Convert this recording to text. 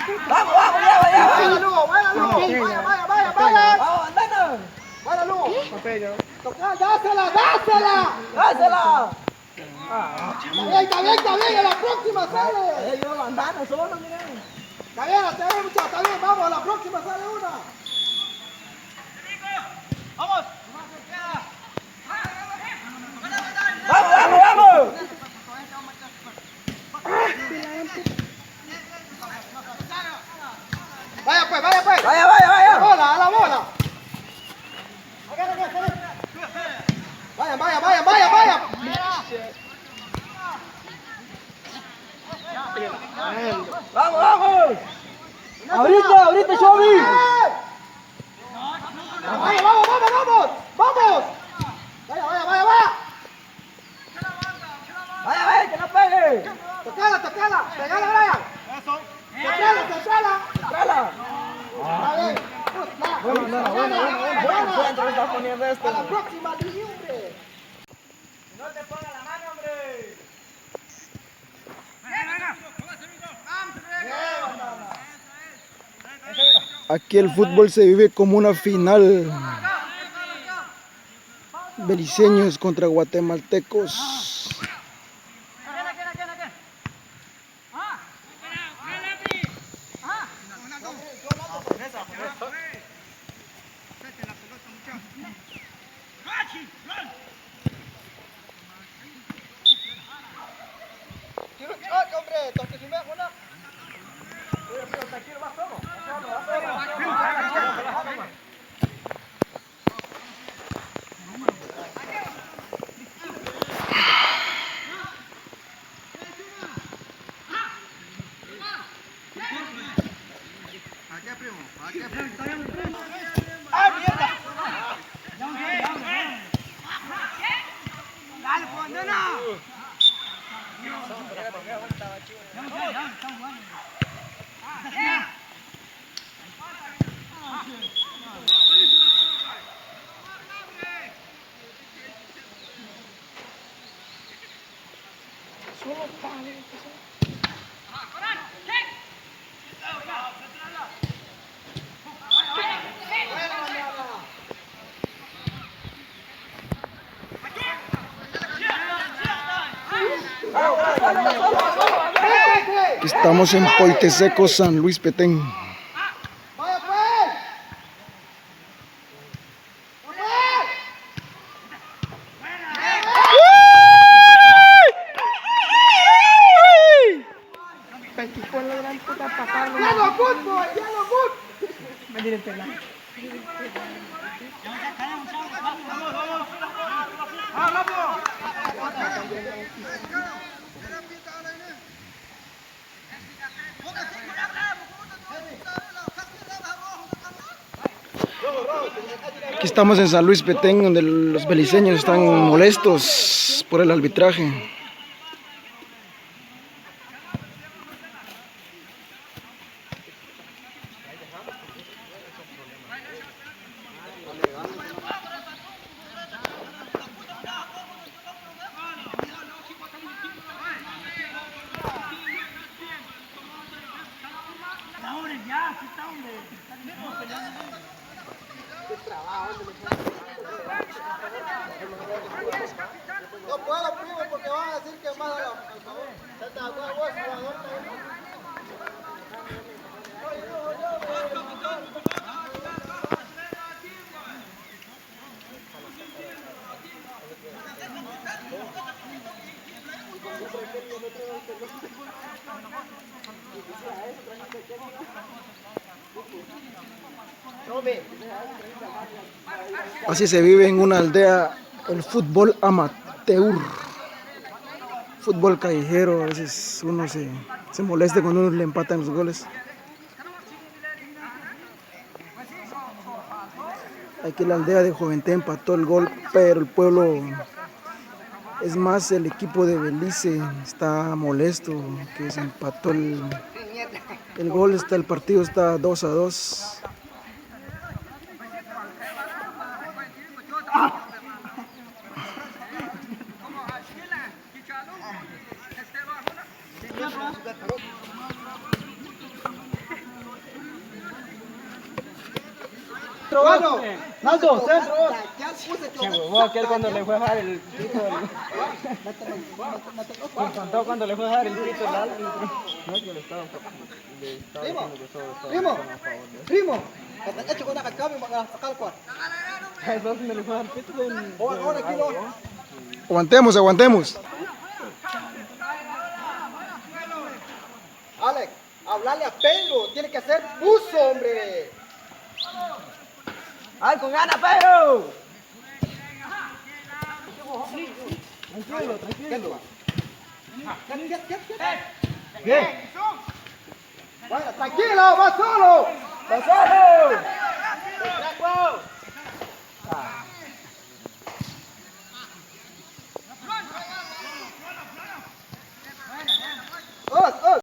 Vamos, vamos, ya, ya, Vaya, Lugo, vaya, Lugo. Vaya. vamos, andando. Vaya, Lugo. Dásela, dásela. Dásela. Está bien, a la próxima sale. Yo andando solo, miren. Está bien, muchachos, está bien, vamos, a la próxima sale una. Vamos, vamos, vamos. Vaya pues, vaya pues. Vaya, vaya, vaya. A la bola. Vaya. Vamos, vamos. Ahorita, Chovy. Vamos. Vaya. Vaya, que no pegue. Tocala. Pegala, Brian. Eso. Centrala. Trala. Está bien. Buen centro está poniendo esto. A la próxima, hombre. No te ponga la mano, hombre. Aquí el fútbol se vive como una final. Beliceños contra guatemaltecos. Estamos en Poiteseco, San Luis Petén. Vaya pues. Yellow good boy, yellow good. Aquí estamos en San Luis Petén, donde los beliceños están molestos por el arbitraje. No puedo, primo, porque van a decir que más al favor. Así se vive en una aldea el fútbol amateur, fútbol callejero. A veces uno se molesta cuando uno le empatan los goles. Aquí la aldea de Joventut empató el gol, pero el pueblo, es más, el equipo de Belice está molesto que se empató el gol. El partido está 2-2. Bueno, Naldo, centro. ya puse Qué huevón aquel cuando le fue a dejar el pito. Me contó cuando le fue a dejar el pito al árbitro. No, que le estaba Primo, diciendo que solo estaba primo, a favor de él. primo. Kata echo ko na kagabi magkakal. Entonces me le fue a dejar el pito del... Ahora kilo. Aguantemos, aguantemos. Alex, hablarle a Pedro, tiene que hacer buzo, hombre. ¡Ay, con ganas, Pedro! Tranquilo, tranquilo. Bien. Bueno, tranquilo, va solo. ¡Pasalo!